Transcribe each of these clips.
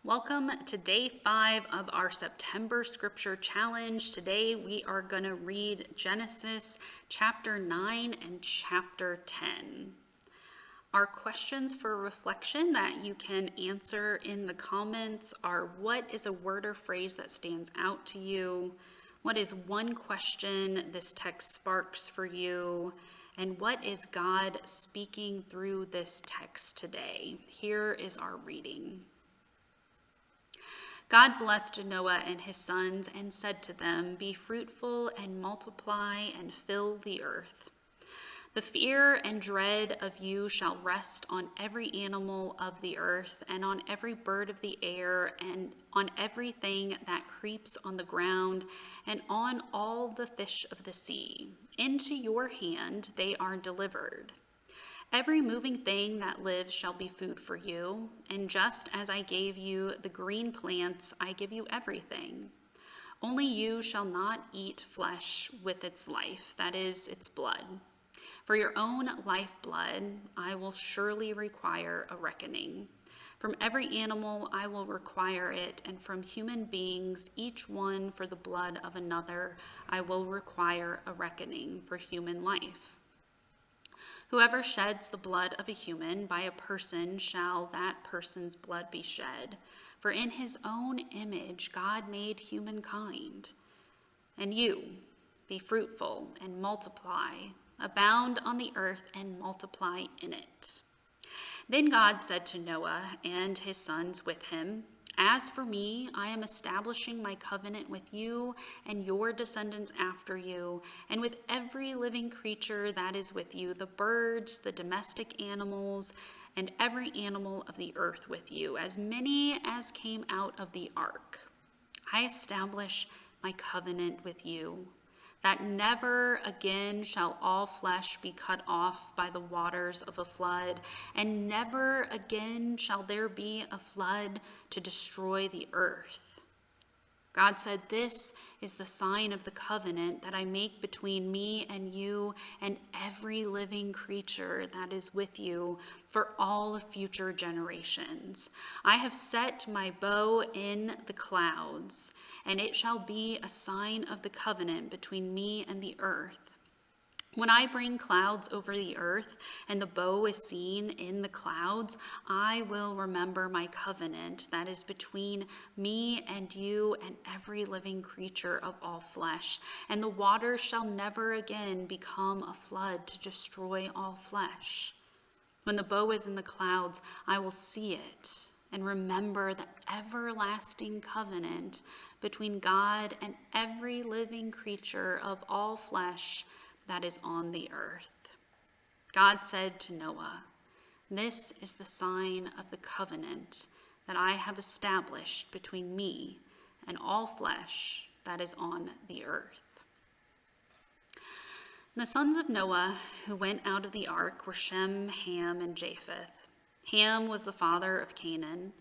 Welcome to day 5 of our September Scripture Challenge. Today we are going to read Genesis chapter 9 and chapter 10. Our questions for reflection that you can answer in the comments are: what is a word or phrase that stands out to you? What is one question this text sparks for you? And what is God speaking through this text today? Here is our reading. God blessed Noah and his sons and said to them, "Be fruitful and multiply and fill the earth. The fear and dread of you shall rest on every animal of the earth and on every bird of the air and on everything that creeps on the ground and on all the fish of the sea. Into your hand they are delivered. Every moving thing that lives shall be food for you, and just as I gave you the green plants, I give you everything. Only you shall not eat flesh with its life, that is, its blood. For your own lifeblood I will surely require a reckoning. From every animal I will require it, and from human beings, each one for the blood of another, I will require a reckoning for human life. Whoever sheds the blood of a human, by a person shall that person's blood be shed. For in his own image God made humankind. And you, be fruitful and multiply, abound on the earth and multiply in it." Then God said to Noah and his sons with him, "As for me, I am establishing my covenant with you and your descendants after you, and with every living creature that is with you, the birds, the domestic animals, and every animal of the earth with you, as many as came out of the ark. I establish my covenant with you, that never again shall all flesh be cut off by the waters of a flood, and never again shall there be a flood to destroy the earth." God said, "This is the sign of the covenant that I make between me and you and every living creature that is with you for all future generations. I have set my bow in the clouds, and it shall be a sign of the covenant between me and the earth. When I bring clouds over the earth and the bow is seen in the clouds, I will remember my covenant that is between me and you and every living creature of all flesh. And the waters shall never again become a flood to destroy all flesh. When the bow is in the clouds, I will see it and remember the everlasting covenant between God and every living creature of all flesh that is on the earth." God said to Noah, "This is the sign of the covenant that I have established between me and all flesh that is on the earth." The sons of Noah who went out of the ark were Shem, Ham, and Japheth. Ham was the father of Canaan.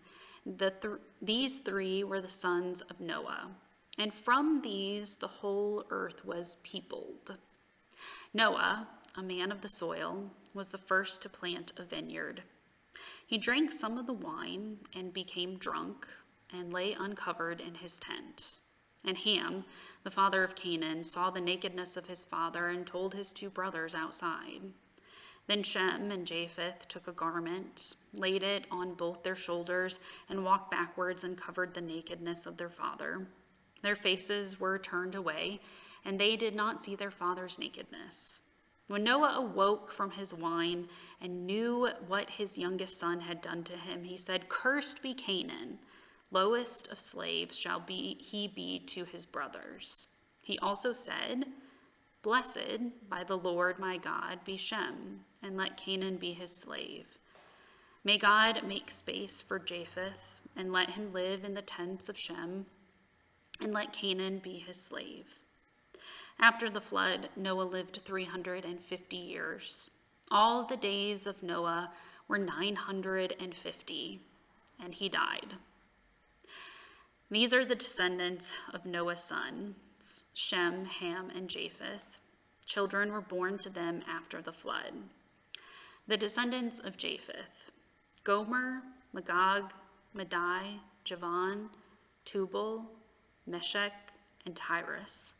These three were the sons of Noah, and from these the whole earth was peopled. Noah, a man of the soil, was the first to plant a vineyard. He drank some of the wine and became drunk and lay uncovered in his tent. And Ham, the father of Canaan, saw the nakedness of his father and told his two brothers outside. Then Shem and Japheth took a garment, laid it on both their shoulders, and walked backwards and covered the nakedness of their father. Their faces were turned away, and they did not see their father's nakedness. When Noah awoke from his wine and knew what his youngest son had done to him, he said, "Cursed be Canaan, lowest of slaves shall he be to his brothers." He also said, "Blessed by the Lord my God be Shem, and let Canaan be his slave. May God make space for Japheth, and let him live in the tents of Shem, and let Canaan be his slave." After the flood, Noah lived 350 years. All the days of Noah were 950, and he died. These are the descendants of Noah's sons, Shem, Ham, and Japheth. Children were born to them after the flood. The descendants of Japheth: Gomer, Magog, Madai, Javan, Tubal, Meshech, and Tyrus.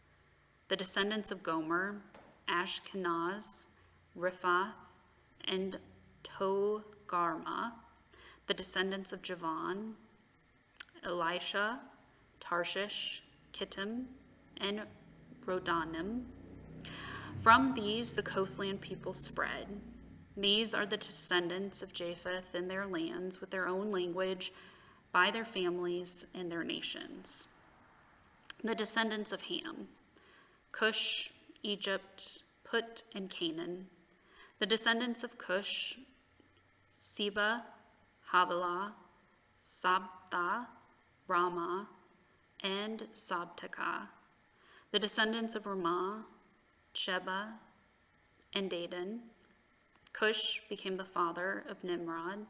The descendants of Gomer, Ashkenaz, Riphath, and Togarmah. The descendants of Javan, Elisha, Tarshish, Kittim, and Rodanim. From these the coastland peoples spread. These are the descendants of Japheth in their lands, with their own language, by their families and their nations. The descendants of Ham, Cush, Egypt, Put, and Canaan. The descendants of Cush, Seba, Havilah, Sabtha, Ramah, and Sabteka. The descendants of Ramah, Sheba, and Dedan. Cush became the father of Nimrod.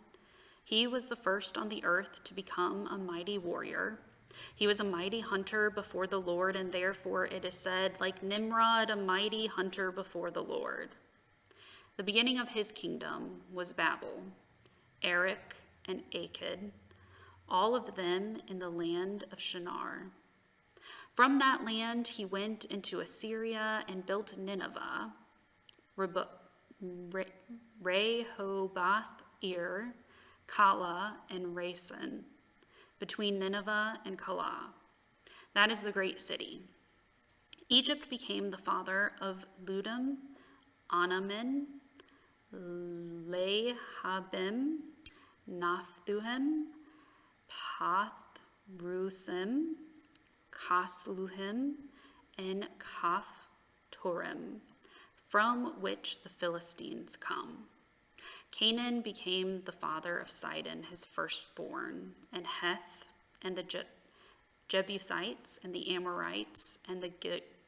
He was the first on the earth to become a mighty warrior. He was a mighty hunter before the Lord, and therefore it is said, like Nimrod, a mighty hunter before the Lord. The beginning of his kingdom was Babel, Erech, and Akkad, all of them in the land of Shinar. From that land he went into Assyria and built Nineveh, Rehoboth-ir, Calah, and Resen, between Nineveh and Calah. That is the great city. Egypt became the father of Ludim, Anamin, Lehabim, Naphthuhim, Pathrusim, Kasluhim, and Kaphtorim, from which the Philistines come. Canaan became the father of Sidon, his firstborn, and Heth, and the Jebusites, and the Amorites, and the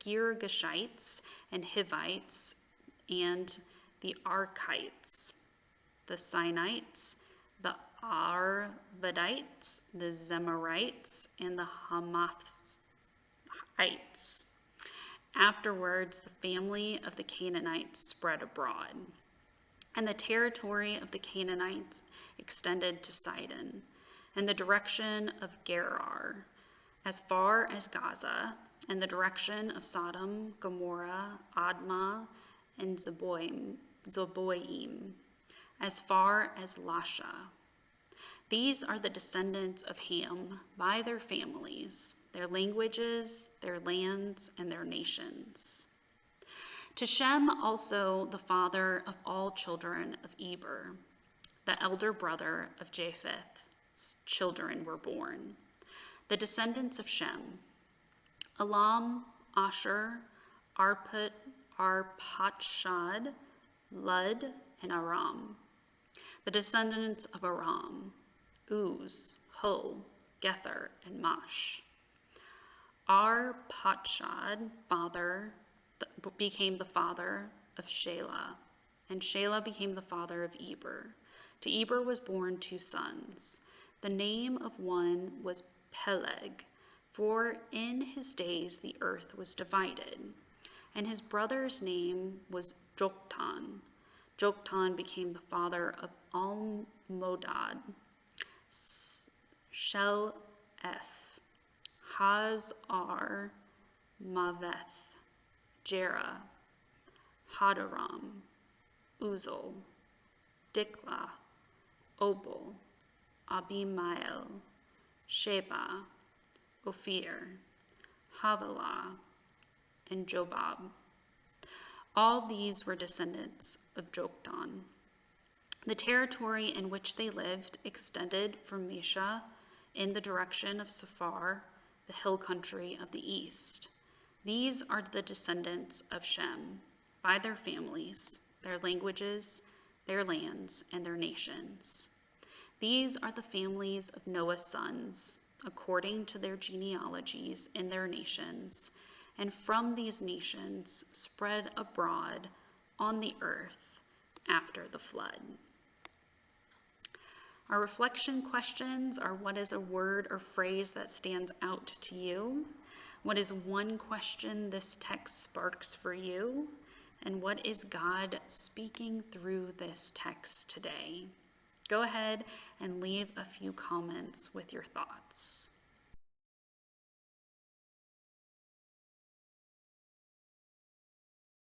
Girgashites, and Hivites, and the Archites, the Sinites, the Arvadites, the Zemarites, and the Hamathites. Afterwards, the family of the Canaanites spread abroad, and the territory of the Canaanites extended to Sidon, and the direction of Gerar, as far as Gaza, and the direction of Sodom, Gomorrah, Admah, and Zeboim, as far as Lasha. These are the descendants of Ham by their families, their languages, their lands, and their nations. To Shem also, the father of all children of Eber, the elder brother of Japheth's children were born. The descendants of Shem, Elam, Asher, Arpachshad, Lud, and Aram. The descendants of Aram, Uz, Hul, Gether, and Mash. Arpachshad became the father of Shelah, and Shelah became the father of Eber. To Eber was born 2 sons. The name of one was Peleg, for in his days the earth was divided. And his brother's name was Joktan. Joktan became the father of Almodad, Sheleth, Hazar, Maveth, Jerah, Hadaram, Uzal, Diklah, Obal, Abimael, Sheba, Ophir, Havilah, and Jobab. All these were descendants of Joktan. The territory in which they lived extended from Mesha in the direction of Sephar, the hill country of the east. These are the descendants of Shem, by their families, their languages, their lands, and their nations. These are the families of Noah's sons, according to their genealogies in their nations, and from these nations spread abroad on the earth after the flood. Our reflection questions are: what is a word or phrase that stands out to you? What is one question this text sparks for you? And what is God speaking through this text today? Go ahead and leave a few comments with your thoughts.